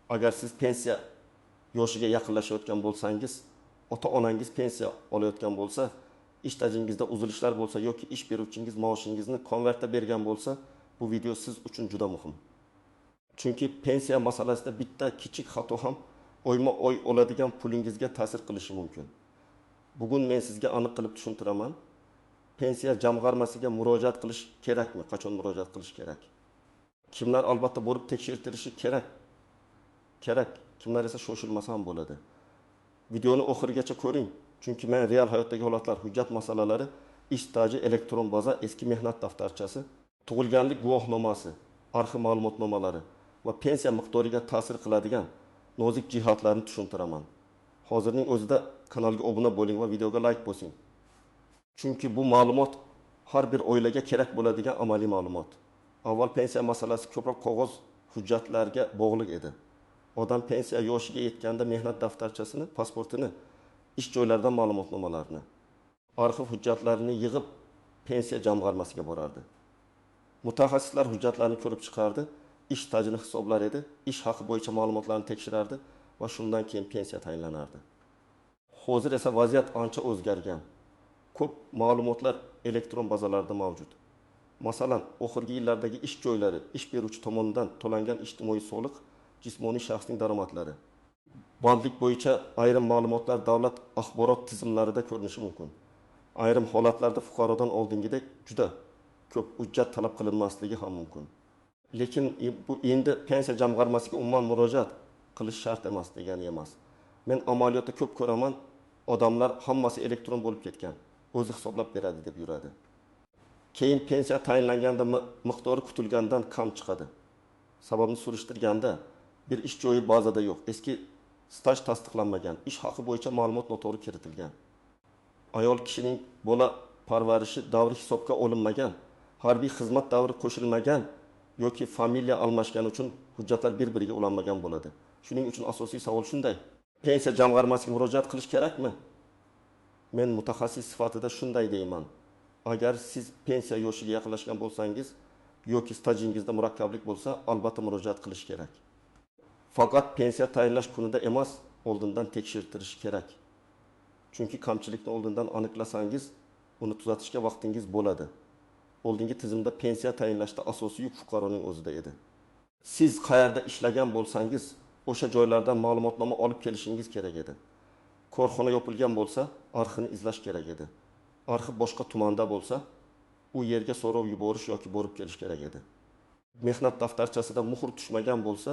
Agar siz pensiya yoshiga yaqinlashayotgan bo'lsangiz, ota-onangiz pensiya olayotgan bo'lsa, ish tajingizda uzilishlar bo'lsa yoki ish beruvchingiz maoshingizni konvertda bergan bo'lsa, bu video siz uchun juda muhim. Chunki pensiya masalasida bitta kichik xato ham oyma-oy oladigan pulingizga ta'sir qilishi mumkin. Bugun men sizga aniq qilib tushuntiraman. Pensiya jamg'armasiga murojaat qilish kerakmi? Qachon murojaat qilish kerak? Kimlar albatta borib tekshirtirishi kerak? Kerak. Kimlar esa shoshilmasa ham bo'ladi. Videoni oxirigacha ko'ring. Chunki men real hayotdagi holatlar, hujjat masalalari, ish staji, elektron baza, eski mehnat daftarchasi, tug'ilganlik guvohnomasi, arxiv ma'lumotnomalari va pensiya miqdoriga ta'sir qiladigan nozik jihatlarni tushuntiraman. Hozirning o'zida kanalga obuna bo'ling va videoga like bosing. Chunki bu ma'lumot har bir oilaga kerak bo'ladigan amaliy ma'lumot. Avval pensiya masalasi ko'proq qog'oz hujjatlarga bog'liq edi. Odam pensiya yoshiga yetganda mehnat daftarchasini, pasportini, ish joylaridan ma'lumotnomalarni, arxiv hujjatlarini yig'ib pensiya jamg'armasiga borardi. Mutaxassislar hujjatlarni ko'rib chiqardi, ish stajini hisoblar edi, ish haqi bo'yicha ma'lumotlarni tekshirardi va shundan keyin pensiya tayinlanardi. Hozir esa vaziyat ancha o'zgargan. Ko'p ma'lumotlar elektron bazalarda mavjud. Masalan, oxirgi yillardagi ish joylari, ish beruvchi tomonidan to'langan ijtimoiy soliq, jismoniy shaxsning daromadlari. Bandlik bo'yicha ayrim ma'lumotlar davlat axborot tizimlarida ko'rinishi mumkin. Ayrim holatlarda fuqarodan oldingidek juda ko'p hujjat talab qilinmasligi ham mumkin. Lekin bu endi pensiya jamg'armasiga umuman murojaat qilish shart emas degani emas. Men amaliyotda ko'p ko'raman, odamlar hammasi elektron bo'lib ketgan, o'zi hisoblab beradi deb yuradi. Keyin pensiya tayinlanganda miqdori kutilgandan kam chiqadi. Sababini surishtirganda bir ish joyi bazada yo'q, eski staj tasdiqlanmagan, ish haqi bo'yicha ma'lumot noto'g'ri kiritilgan. Ayol kishining bola parvarishi davri hisobga olinmagan, harbiy xizmat davri qo'shilmagan yoki familiya almashgani uchun hujjatlar bir-biriga ulanmagan bo'ladi. Shuning uchun asosiy savol shunday: pensiya jamg'armasiga murojaat qilish kerakmi? Men mutaxassis sifatida shunday deyman. Agar siz pensiya yoshiga yaqinlashgan bo'lsangiz yoki stajingizda murakkablik bo'lsa, albatta murojaat qilish kerak. Faqat pensiya tayinlash kunida emas, oldindan tekshirtirish kerak. Chunki kamchilikni oldindan aniqlasangiz, uni tuzatishga vaqtingiz bo'ladi. Oldingi tizimda pensiya tayinlashda asosiy yuk fuqaroning o'zida edi. Siz qayerda ishlagan bo'lsangiz, o'sha joylardan ma'lumotnoma olib kelishingiz kerak edi. Korxona yopilgan bo'lsa, arxivni izlash kerak edi. Arxiv boshqa tumanda bo'lsa, u yerga so'rov yuborish yoki borib kelish kerak edi. Mehnat daftarchasida muhr tushmagan bo'lsa,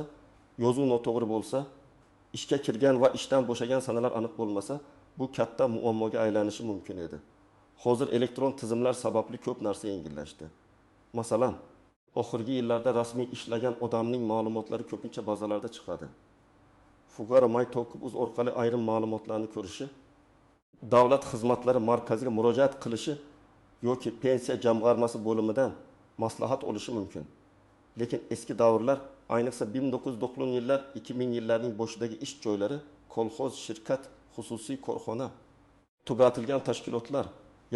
yozuv noto'g'ri bo'lsa, ishga kirgan va ishdan bo'shagan sanalar aniq bo'lmasa, bu katta muammoga aylanishi mumkin edi. Hozir elektron tizimlar sababli ko'p narsa yengillashdi. Masalan, oxirgi yillarda rasmiy ishlagan odamning ma'lumotlari ko'pincha bazalarda chiqadi. Fuqaro MyTalkUz orqali ayrim ma'lumotlarni ko'rishi, davlat xizmatlari markaziga murojaat qilishi yoki pensiya jamg'armasi bo'limidan maslahat olishi mumkin. Lekin eski davrlar, ayniqsa 1990 yillar, 2000 yillarning boshidagi ish joylari, kolxoz, shirkat, xususiy korxona, tugatilgan tashkilotlar,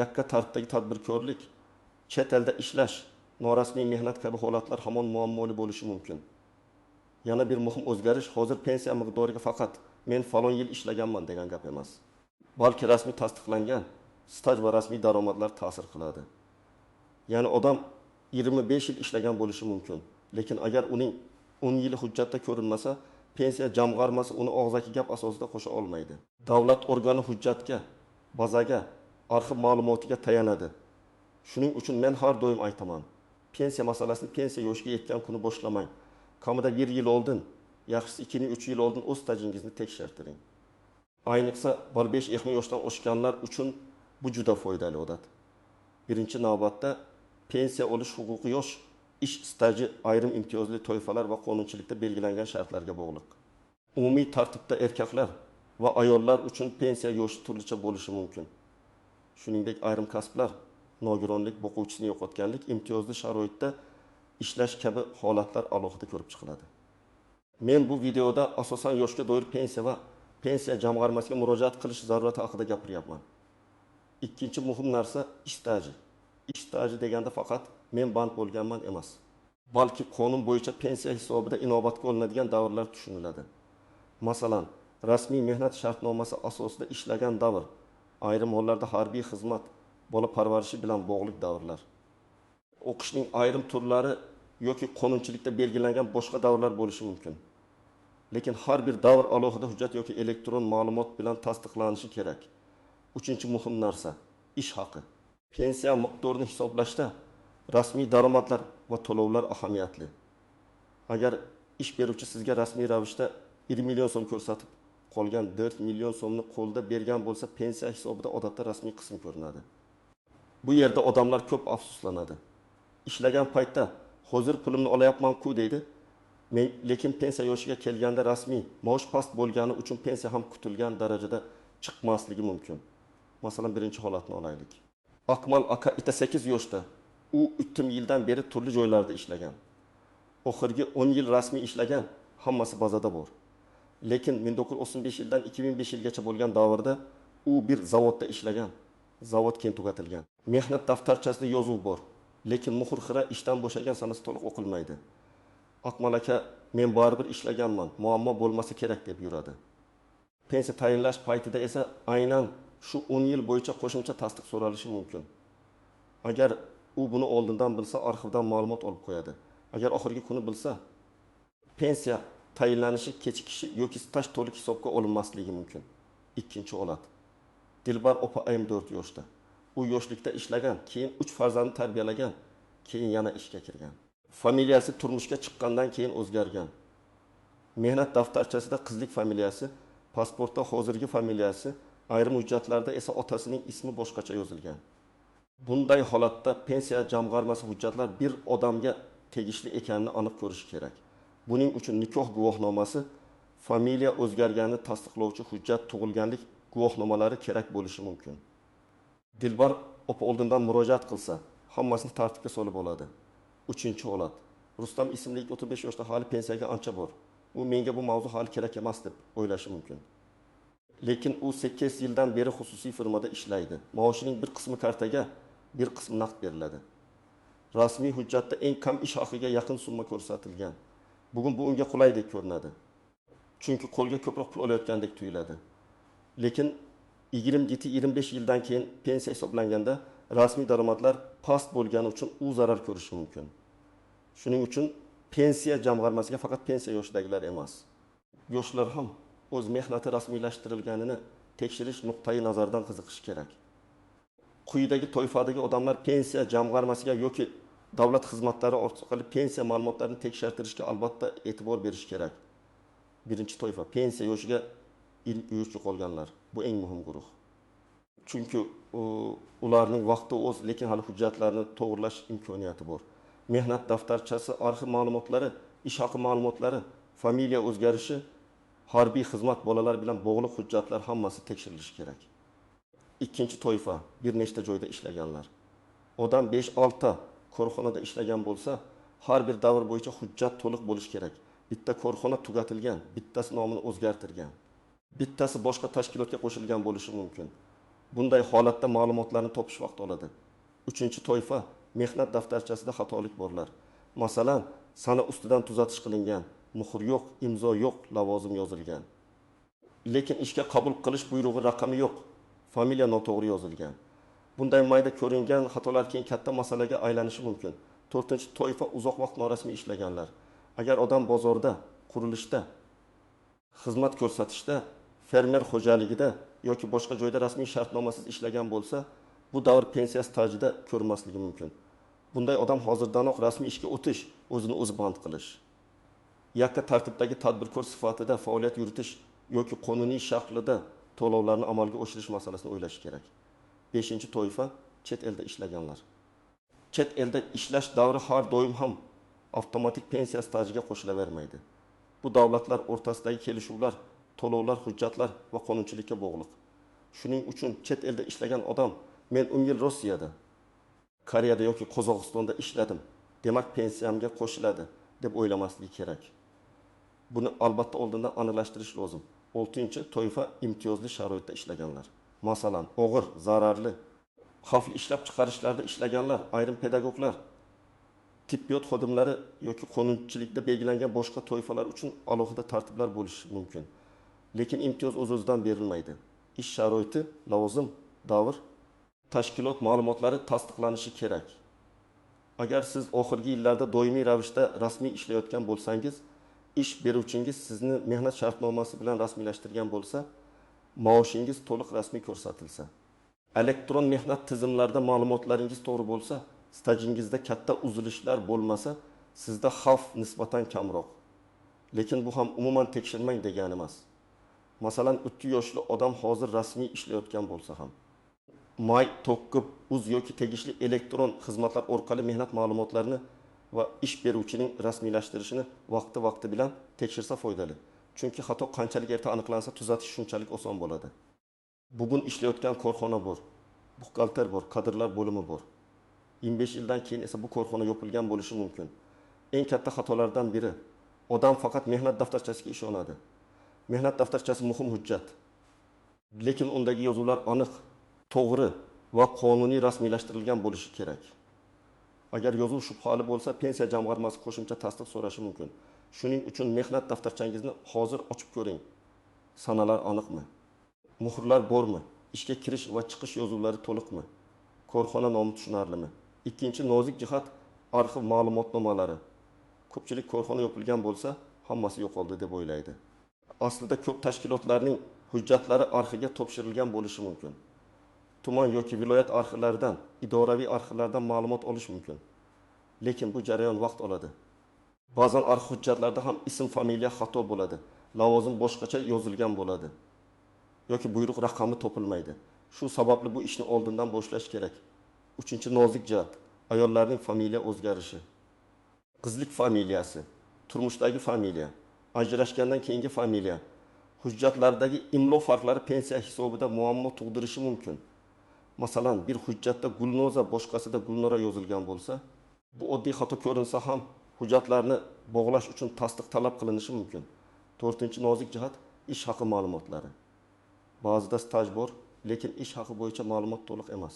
yakka tartibdagi tadbirkorlik, chet elda ishlash, norasmiy mehnat kabi holatlar hamon muammoli bo'lishi mumkin. Yana bir muhim o'zgarish, hozir pensiya miqdoriga faqat men falon yil ishlaganman degan gap emas. Balki rasmiy tasdiqlangan staj va rasmiy daromadlar ta'sir qiladi. Ya'ni odam 25 yil ishlagan bo'lishi mumkin. Lekin agar uning 10 yili hujjatda ko'rinmasa, pensiya jamg'armasi uni og'zaki gap asosida qo'sha olmaydi. Davlat organi hujjatga, bazaga, arxiv ma'lumotiga tayanadi. Shuning uchun men har doim aytaman, pensiya masalasini pensiya yoshiga yetgan kuni boshlamang. Kamida 1 yil oldin, yaxshisi 2-3 yil oldin o'z stajingizni tekshirtiring. Ayniqsa 5-20 yoshdan oshganlar uchun bu juda foydali odat. Birinchi navbatda pensiya olish huquqi yosh ish staji ayrim imtiyozli toifalar va qonunchilikda belgilangan shartlarga bog'liq. Umumiy tartibda erkaklar va ayollar uchun pensiya yoshi turlicha bo'lishi mumkin. Shuningdek, ayrim kasblar, nogironlik, boquvchisini yo'qotganlik, imtiyozli sharoitda ishlash kabi holatlar alohida ko'rib chiqiladi. Men bu videoda asosan yoshga doir pensiya va pensiya jamg'armasiga murojaat qilish zarurati haqida gapiryapman. Ikkinchi muhim narsa ish staji. Ish staji deganda faqat men band bo'lganman emas. balki qonun bo'yicha pensiya hisobida inobatga olinadigan davrlar tushuniladi. Masalan, rasmiy mehnat shartnomasi asosida ishlagan davr, ayrim hollarda harbiy xizmat, bola parvarishi bilan bog'liq davrlar. O'qishning ayrim turlari yoki qonunchilikda belgilangan boshqa davrlar bo'lishi mumkin. Lekin har bir davr alohida hujjat yoki elektron ma'lumot bilan tasdiqlanishi kerak. Uchinchi muhim narsa, ish haqi. Pensiya miqdorini hisoblashda rasmiy daromadlar va to'lovlar ahamiyatli. Agar ish beruvchi sizga rasmiy ravishda 1 million so'm ko'rsatib, qolgan 4 million so'mni qo'lda bergan bo'lsa, pensiya hisobida odatda rasmiy qism ko'rinadi. Bu yerda odamlar ko'p afsuslanadi. Ishlagan paytda hozir pulimni olayapman-ku deydi. Lekin pensiya yoshiga kelganda rasmiy maosh past bo'lgani uchun pensiya ham kutilgan darajada chiqmasligi mumkin. Masalan, birinchi holatni olaylik. Akmal aka 8 yoshda. U 3 yildan beri turli joylarda ishlagan. Oxirgi 10 yil rasmiy ishlagan, hammasi bazada bor. Lekin 1935 yildan 2005 yilgacha bo'lgan davrda u bir zavodda ishlagan. Zavod keyin tugatilgan. Mehnat daftarchasida yozuv bor. Lekin muhr xira ishdan bo'shagan sanasi to'liq o'qilmaydi. Akmal aka, men baribir ishlaganman, muammo bo'lmasa kerak deb yuradi. Pensiya tayinlash paytida esa aynan shu 10 yil bo'yicha qo'shimcha tasdiq so'ralishi mumkin. Agar u buni oldindan bilsa, arxivdan ma'lumot olib qo'yadi. Agar oxirgi kuni bilsa, pensiya tayinlanishi kechikishi yoki staj to'liq hisobga olinmasligi mumkin. Ikkinchi holat. Dilbar opa 4 yoshda. U yoshlikda ishlagan, keyin 3 farzandni tarbiyalagan, keyin yana ishga kirgan. Familiyasi turmushga chiqqandan keyin o'zgargan. Mehnat daftarchasida qizlik familiyasi, pasportda hozirgi familiyasi, ayrim hujjatlarda esa otasining ismi boshqacha yozilgan. Bunday holatda pensiya jamg'armasi hujjatlar bir odamga tegishli ekanini aniq ko'rish kerak. Buning uchun nikoh guvohnomasi, familiya o'zgarganini tasdiqlovchi hujjat, tug'ilganlik guvohnomalari kerak bo'lishi mumkin. Dilbar opa oldindan murojaat qilsa, hammasini tartibga solib oladi. Uchinchi holat. Rustam ismli 35 yoshda hali pensiyaga ancha bor. U menga bu mavzu hali kerak emas deb o'ylashi mumkin. Lekin u 8 yildan beri xususiy firmada ishlaydi. Maoshining bir qismi kartaga, bir qismi naqd beriladi. Rasmiy hujjatda eng kam ish haqiga yaqin summa ko'rsatilgan. Bugun bu unga qulaydek ko'rinadi. Chunki qo'lga ko'proq pul olayotgandek tuyuladi. Lekin 20-25 yildan keyin pensiya hisoblanganda rasmiy daromadlar past bo'lgani uchun u zarar ko'rishi mumkin. Shuning uchun pensiya jamg'armasiga faqat pensiya yoshidagilar emas, yoshlar ham o'z mehnati rasmiylashtirilganini tekshirish nuqtai nazaridan qiziqish kerak. Quyidagi toifadagi odamlar pensiya jamg'armasiga yoki davlat xizmatlari orqali pensiya ma'lumotlarini tekshirtirishga albatta e'tibor berish kerak. Birinchi toifa pensiya yoshiga yo'q qolganlar. Bu eng muhim guruh. Chunki ularning vaqti o'z, lekin hali hujjatlarni to'g'rilash imkoniyati bor. Mehnat daftarchasi, arxiv ma'lumotlari, ish haqi ma'lumotlari, familiya o'zgarishi, harbiy xizmat, bolalar bilan bog'liq hujjatlar hammasi tekshirilishi kerak. Ikkinchi toifa bir nechta joyda ishlaganlar. Odam 5-6 korxonada ishlagan bo'lsa, har bir davr bo'yicha hujjat to'liq bo'lishi kerak. Bitta korxona tugatilgan, bittasi nomini o'zgartirgan. Bittasi boshqa tashkilotga qo'shilgan bo'lishi mumkin. Bunday holatda ma'lumotlarni topish vaqt oladi. Uchinchi toifa mehnat daftarchasida xatolik borlar. Masalan, sana ustidan tuzatish qilingan, muhr yo'q, imzo yo'q, lavozim yozilgan. Lekin ishga qabul qilish buyrug'i raqami yo'q, familiya noto'g'ri yozilgan. Bunday mayda ko'ringan xatolar keyin katta masalaga aylanishi mumkin. To'rtinchi toifa uzoq vaqt norasmiy ishlaganlar. Agar odam bozorda, qurilishda, xizmat ko'rsatishda, fermer xo'jaligida yoki boshqa joyda rasmiy shartnomasiz ishlagan bo'lsa, bu davr pensiya stajida ko'rmasligi mumkin. Bunday odam hozirdanoq rasmiy ishga o'tish, o'zini o'zi band qilish, yakka tartibdagi tadbirkor sifatida faoliyat yuritish yoki qonuniy shaklida to'lovlarni amalga oshirish masalasini o'ylash kerak. 5-toifa chet elda ishlaganlar. Chet elda ishlash davri har doim ham avtomatik pensiya stajiga qo'shilavermaydi. Bu davlatlar o'rtasidagi kelishuvlar, to'lovlar, hujjatlar va qonunchilikka bog'liq. Shuning uchun chet elda ishlagan odam, men 10 yil Rossiyada, Koreyada yoki Qozog'istonda ishladim, demak pensiyamga qo'shiladi deb o'ylamasligi kerak. Buni albatta oldindan aniqlashtirish lozim. 6-toifa imtiyozli sharoitda ishlaganlar. Masalan, og'ir, zararli, xavfli ishlab chiqarishlarda ishlaganlar, ayrim pedagoglar tibbiyot xodimlari yoki qonunchilikda belgilangan boshqa toifalar uchun alohida tartiblar bo'lishi mumkin. Lekin imtiyoz o'z-o'zidan berilmaydi. Ish sharoiti, lavozim, davr, tashkilot ma'lumotlari tasdiqlanishi kerak. Agar siz oxirgi yillarda doimiy ravishda rasmiy ishlayotgan bo'lsangiz, ish beruvchingiz sizni mehnat shartnomasi bilan rasmiylashtirgan bo'lsa, maoshingiz to'liq rasmiy ko'rsatilsa, elektron mehnat tizimlarida ma'lumotlaringiz to'g'ri bo'lsa, stajingizda katta uzilishlar bo'lmasa, sizda xavf nisbatan kamroq. Lekin bu ham umuman tekshirmang degani emas. Masalan, 30 yoshli odam hozir rasmiy ishlayotgan bo'lsa ham, may, to'qib, uz yoki tegishli elektron xizmatlar orqali mehnat ma'lumotlarini va ish beruvchining rasmiylashtirishini vaqti bilan tekshirsa foydali. Chunki xato qanchalik erta aniqlansa, tuzatish shunchalik oson bo'ladi. Bugun ishlayotgan korxona bor, buxgalter bor, kadrlar bo'limi bor. 25 yildan keyin esa bu korxona yopilgan bo'lishi mumkin. Eng katta xatolardan biri, odam faqat mehnat daftarchasiga ishonadi. Mehnat daftarchasi muhim hujjat. Lekin undagi yozuvlar aniq, to'g'ri va qonuniy rasmiylashtirilgan bo'lishi kerak. Agar yozuv shubhali bo'lsa, pensiya jamg'armasi qo'shimcha tasdiq so'rashi mumkin. Shuning uchun mehnat daftarchangizni hozir ochib ko'ring. Sanalar aniqmi? Muhrlar bormi? Ishga kirish va chiqish yozuvlari to'liqmi? Korxona nomi tushunarlimi? Ikkinchi nozik jihat arxiv ma'lumotnomalari. Ko'pchilik korxona yopilgan bo'lsa, hammasi yo'qoldi deb o'ylaydi. Aslida ko'p tashkilotlarning hujjatlari arxivga topshirilgan bo'lishi mumkin. Tuman yoki viloyat arxivlaridan, idoraviy arxivlardan ma'lumot olish mumkin. Lekin bu jarayon vaqt oladi. Ba'zan arxiv hujjatlarda ham ism, familiya xato bo'ladi. Lavozim boshqacha yozilgan bo'ladi. Yoki buyruq raqami topilmaydi. Shu sababli bu ishni oldindan boshlash kerak. Uchinchi nozik jihat, ayollarning familiya o'zgarishi. Qizlik familiyasi, turmushdagi familiya, ajrashgandan keyingi familiya, hujjatlardagi imlo farqlari pensiya hisobida muammo tug'dirishi mumkin. Masalan, bir hujjatda Gulnoza, boshqasida Gulnora yozilgan bo'lsa, bu oddiy xato ko'rinsa ham hujjatlarni bog'lash uchun tasdiq talab qilinishi mumkin. 4-nozik jihat ish haqi ma'lumotlari. Ba'zida staj bor, lekin ish haqi bo'yicha ma'lumot to'liq emas.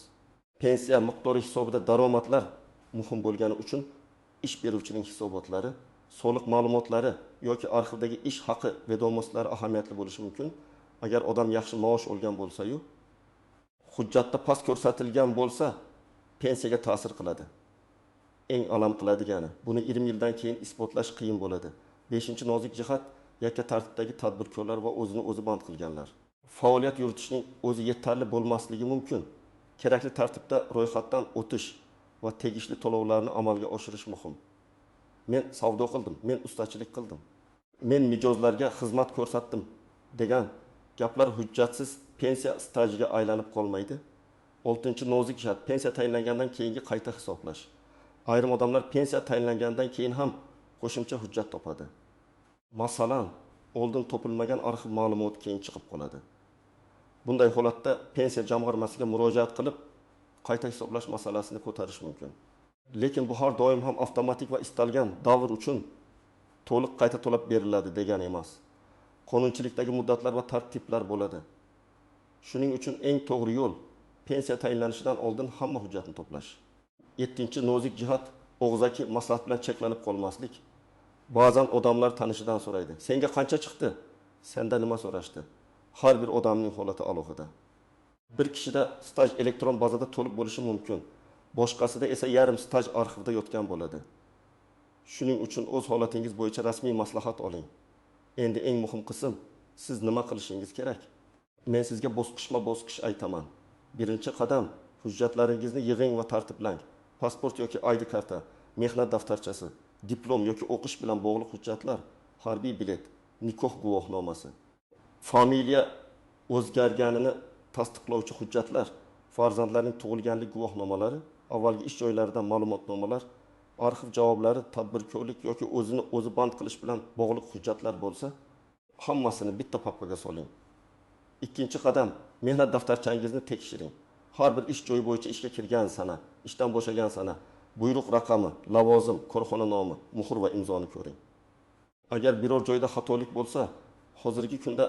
Pensiya miqdori hisobida daromadlar muhim bo'lgani uchun ish beruvchining hisobotlari, soliq ma'lumotlari yoki arxivdagi ish haqi vedomoslari ahamiyatli bo'lishi mumkin. Agar odam yaxshi maosh olgan bo'lsa-yu, hujjatda past ko'rsatilgan bo'lsa, pensiyaga ta'sir qiladi. Eng alam qiladigani, buni 20 yildan keyin isbotlash qiyin bo'ladi. 5-nozik jihat yakka tartibdagi tadbirkorlar va o'zini o'zi band qilganlar. Faoliyat yuritishning o'zi yetarli bo'lmasligi mumkin. Kerakli tartibda ro'yxatdan o'tish va tegishli to'lovlarni amalga oshirish muhim. Men savdo qildim, men ustachilik qildim, men mijozlarga xizmat ko'rsatdim degan gaplar hujjatsiz pensiya stajiga aylanib qolmaydi. 6-nozik jihat pensiya tayinlangandan keyingi qayta hisoblash. Ayrim odamlar pensiya tayinlangandan keyin ham qo'shimcha hujjat topadi. Masalan, oldin topilmagan arxiv ma'lumoti keyin chiqib qoladi. Bunday holatda pensiya jamg'armasiga murojaat qilib, qayta hisoblash masalasini ko'tarish mumkin. Lekin bu har doim ham avtomatik va istalgan davr uchun to'liq qayta to'lab beriladi degani emas. Qonunchilikdagi muddatlar va tartiblar bo'ladi. Shuning uchun eng to'g'ri yo'l pensiya tayinlanishidan oldin hamma hujjatni to'plash. 7-nozik jihat og'zaki maslahat bilan cheklanib qolmaslik. Ba'zan odamlar tanishidan so'raydi. Senga qancha chiqdi? Senda nima so'rashdi? Har bir odamning holati alohida. Bir kishida staj elektron bazada to'lib bo'lishi mumkin. Boshqasida esa yarim staj arxivda yotgan bo'ladi. Shuning uchun o'z holatingiz bo'yicha rasmiy maslahat oling. Endi eng muhim qism, siz nima qilishingiz kerak? Men sizga bosqichma-bosqich aytaman. Birinchi qadam, hujjatlaringizni yig'ing va tartiblang. Pasport yoki ID karta, mehnat daftarchasi, diplom yoki o'qish bilan bog'liq hujjatlar, harbiy bilet, nikoh guvohnomasi, familiya o'zgarganini tasdiqlovchi hujjatlar, farzandlarning tug'ilganlik guvohnomalari, avvalgi ish joylaridan ma'lumotnomalar, arxiv javoblari, tadbirkorlik yoki o'zini o'zi band qilish bilan bog'liq hujjatlar bo'lsa, hammasini bitta papkaga soling. Ikkinchi qadam, mehnat daftarchangizni tekshiring. Har bir ish joyi bo'yicha ishga kirgan sana, ishdan bo'shagan sana, buyruq raqami, lavozim, korxona nomi, muhr va imzoni ko'ring. Agar biror joyda xatolik bo'lsa, hozirgi kunda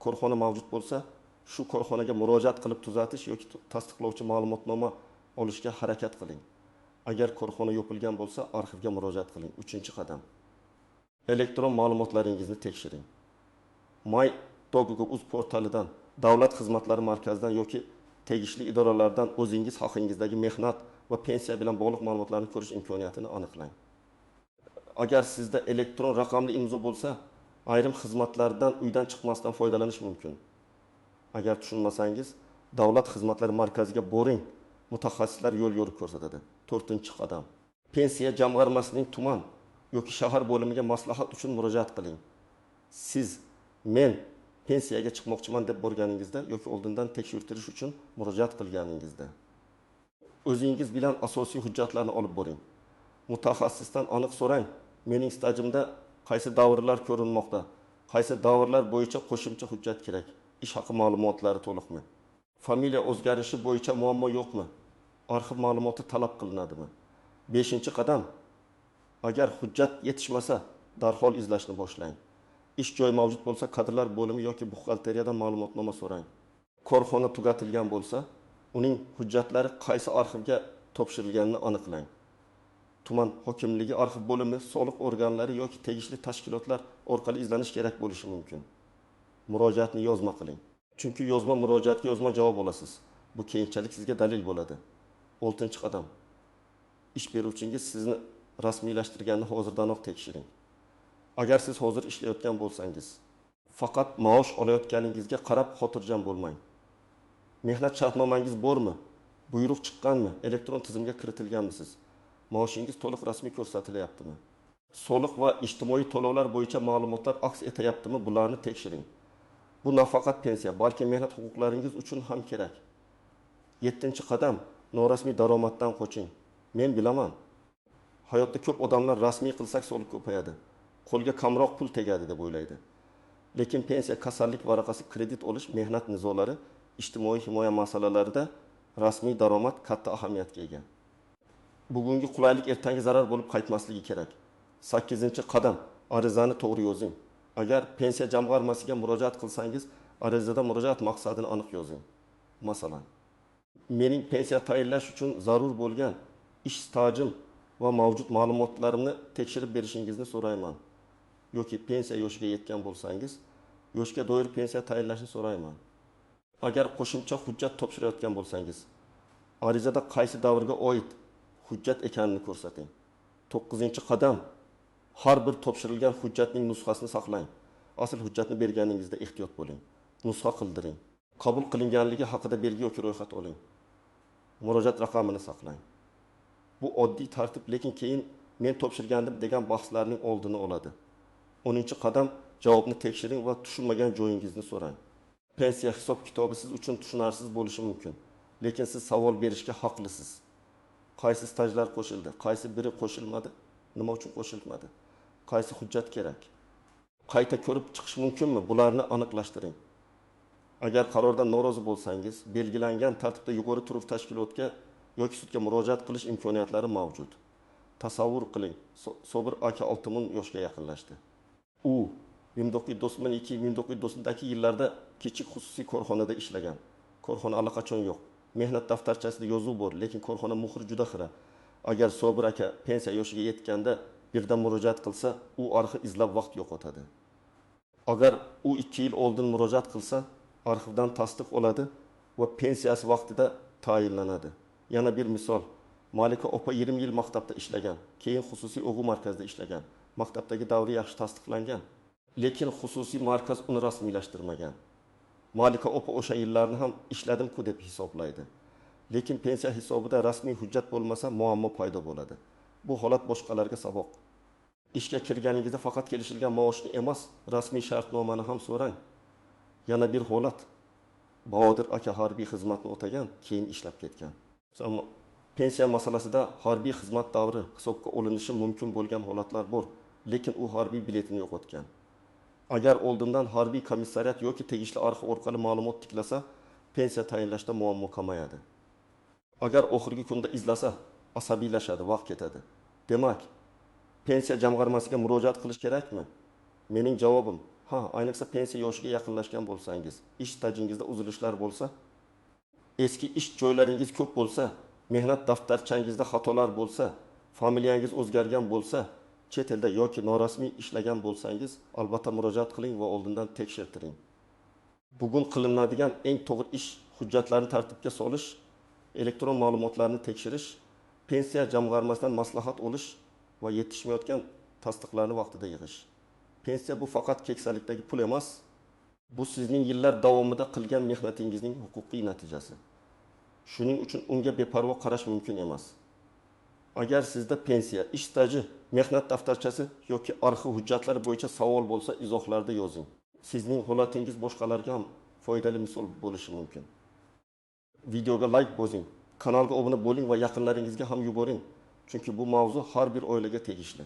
korxona mavjud bo'lsa, shu korxonaga murojaat qilib tuzatish yoki tasdiqlovchi ma'lumotnoma olishga harakat qiling. Agar korxona yopilgan bo'lsa, arxivga murojaat qiling. 3-qadam. Elektron ma'lumotlaringizni tekshiring. My.gov.uz portalidan, Davlat xizmatlari markazidan yoki tegishli idoralardan o'zingiz haqingizdagi mehnat va pensiya bilan bog'liq ma'lumotlarni ko'rish imkoniyatini aniqlang. Agar sizda elektron raqamli imzo bo'lsa, ayrim xizmatlardan uydan chiqmasdan foydalanish mumkin. Agar tushunmasangiz, Davlat xizmatlari markaziga boring. Mutaxassislar yo'l yo'riq ko'rsatadi. 4-qadam. Pensiya jamg'armasining tuman yoki shahar bo'limiga maslahat uchun murojaat qiling. Siz men pensiyaga chiqmoqchiman deb borganingizda yoki oldindan tekshirtirish uchun murojaat qilganingizda o'zingiz bilan asosiy hujjatlarni olib boring. Mutaxassisdan aniq so'rang. Mening stajimda qaysi davrlar ko'rinmoqda? Qaysi davrlar bo'yicha qo'shimcha hujjat kerak? Ish haqi ma'lumotlari to'liqmi? Familiya o'zgarishi bo'yicha muammo yo'qmi? Arxiv ma'lumoti talab qilinadimi? 5-qadam. Agar hujjat yetishmasa, darhol izlashni boshlang. Ish joyi mavjud bo'lsa, kadrlar bo'limi yoki buxgalteriyadan ma'lumotnoma so'rang. Korxona tugatilgan bo'lsa, uning hujjatlari qaysi arxivga topshirilganini aniqlang. Tuman hokimligi arxiv bo'limi, soliq organlari yoki tegishli tashkilotlar orqali izlanish kerak bo'lishi mumkin. Murojaatni yozma qiling. Chunki yozma murojaatga yozma javob olasiz. Bu keyinchalik sizga dalil bo'ladi. 6-qadam. Ish beruvchingiz sizni rasmiylashtirganini hozirdanoq tekshiring. Agar siz hozir ishlayotgan bo'lsangiz, faqat maosh olayotganingizga qarab xotirjam bo'lmang. Mehnat shartnomangiz bormi? Buyruq chiqqanmi? Elektron tizimga kiritilganmisiz? Maoshingiz to'liq rasmiy ko'rsatilyaptimi? Soliq va ijtimoiy to'lovlar bo'yicha ma'lumotlar aks etayaptimi? Bularni tekshiring. Bu nafaqat pensiya, balki mehnat huquqlaringiz uchun ham kerak. 7-qadam. Norasmiy daromaddan qoching. Men bilaman. Hayotda ko'p odamlar rasmiy qilsak soliq ko'payadi. Qo'lga kamroq pul tegadi deb o'ylaydi. Lekin pensiya, kasallik varaqasi, kredit olish, mehnat nizolari, ijtimoiy himoya masalalarida rasmiy daromad katta ahamiyatga ega. Bugungi qulaylik ertangi zarar bo'lib qaytmasligi kerak. 8-qadam. Arizani to'g'ri yozing. Agar pensiya jamg'armasiga murojaat qilsangiz, arizada murojaat maqsadini aniq yozing. Masalan, mening pensiya tayinlash uchun zarur bo'lgan ish stajim va mavjud ma'lumotlarimni tekshirib berishingizni so'rayman. Yoki pensiya yoshiga yetgan bo'lsangiz, yoshga doir pensiya tayinlashni so'rayman. Agar qo'shimcha hujjat topshirayotgan bo'lsangiz, arizada qaysi davrga oid hujjat ekanini ko'rsating. 9-qadam. Har bir topshirilgan hujjatning nusxasini saqlang. Asl hujjatni berganingizda ehtiyot bo'ling. Nusxa qildiring. Qabul qilinganligi haqida belgi yoki ro'yxat oling. Murojaat raqamini saqlang. Bu oddiy tartib, lekin keyin men topshirgandim degan bahslarning oldini oladi. 10-qadam. Javobni tekshiring va tushunmagan joyingizni so'rang. Pensiya hisob kitobi siz uchun tushunarsiz bo'lishi mumkin, lekin siz savol berishga haqlisiz. Qaysi stajlar qo'shildi, qaysi biri qo'shilmadi, nima uchun qo'shilmadi, qaysi hujjat kerak, qayta ko'rib chiqish mumkinmi, bularni aniqlashtiring. Agar qarordan norozi bo'lsangiz, belgilangan tartibda yuqori turli tashkilotga yoki sudga murojaat qilish imkoniyatlari mavjud. Tasavvur qiling, Sobir aka Oltimun yoshga yaqinlashdi. U 1992-1990 yillarda kichik xususiy korxonada ishlagan. Korxona allaqachon yo'q. Mehnat daftarchasida yozuv bor, lekin korxona muhri juda xira. Agar Sobir aka pensiya yoshiga yetganda birdan murojaat qilsa, u arxiv izlab vaqt yo'qotadi. Agar u 2 yil oldin murojaat qilsa, arxivdan tasdiq oladi va pensiyasi vaqtida tayinlanadi. Yana bir misol. Malika opa 20 yil maktabda ishlagan, keyin xususiy o'quv markazida ishlagan. Maktabdagi davri yaxshi tasdiqlangan, lekin xususiy markaz uni rasmiylashtirmagan. Malika opa o'sha yillarni ham ishladim-ku deb hisoblaydi. Lekin pensiya hisobida rasmiy hujjat bo'lmasa, muammo paydo bo'ladi. Bu holat boshqalarga saboq. Ishga kirganingizda faqat kelishilgan maoshni emas, rasmiy shartnomani ham so'rang. Yana bir holat. Bahodir aka harbiy xizmatni o'tagan, keyin ishlab ketgan. Pensiya masalasida harbiy xizmat davri hisobga olinishi mumkin bo'lgan holatlar bor, lekin u harbiy biletini yo'qotgan. Agar oldindan harbiy komissariyat yoki tegishli arxiv orqali ma'lumot tiklasa, pensiya tayinlashda muammo kamayadi. Agar oxirgi kunda izlasa, asabiylashadi, vaqt ketadi. Demak, pensiya jamg'armasiga murojaat qilish kerakmi? Mening javobim: ha, ayniqsa pensiya yoshiga yaqinlashgan bo'lsangiz, ish stajingizda uzilishlar bo'lsa, eski ish joylaringiz ko'p bo'lsa, mehnat daftarchangizda xatolar bo'lsa, familiyangiz o'zgargan bo'lsa, chet elda yoki norasmiy ishlagan bo'lsangiz, albatta murojaat qiling va oldindan tekshirtiring. Bugun qilinadigan eng to'g'ri ish hujjatlarini tartibga solish, elektron ma'lumotlarni tekshirish, pensiya jamg'armasidan maslahat olish va yetishmayotgan tasdiqlarni vaqtida yig'ish. Pensiya bu faqat keksalikdagi pul emas, bu sizning yillar davomida qilgan mehnatingizning huquqiy natijasi. Shuning uchun unga beparvo qarash mumkin emas. Agar sizda pensiya, ish staji, mehnat daftarchasi yoki arxiv hujjatlari bo'yicha savol bo'lsa, izohlarda yozing. Sizning holatingiz boshqalarga ham foydali misol bo'lishi mumkin. Videoga like bosing, kanalga obuna bo'ling va yaqinlaringizga ham yuboring. Chunki bu mavzu har bir oilaga tegishli.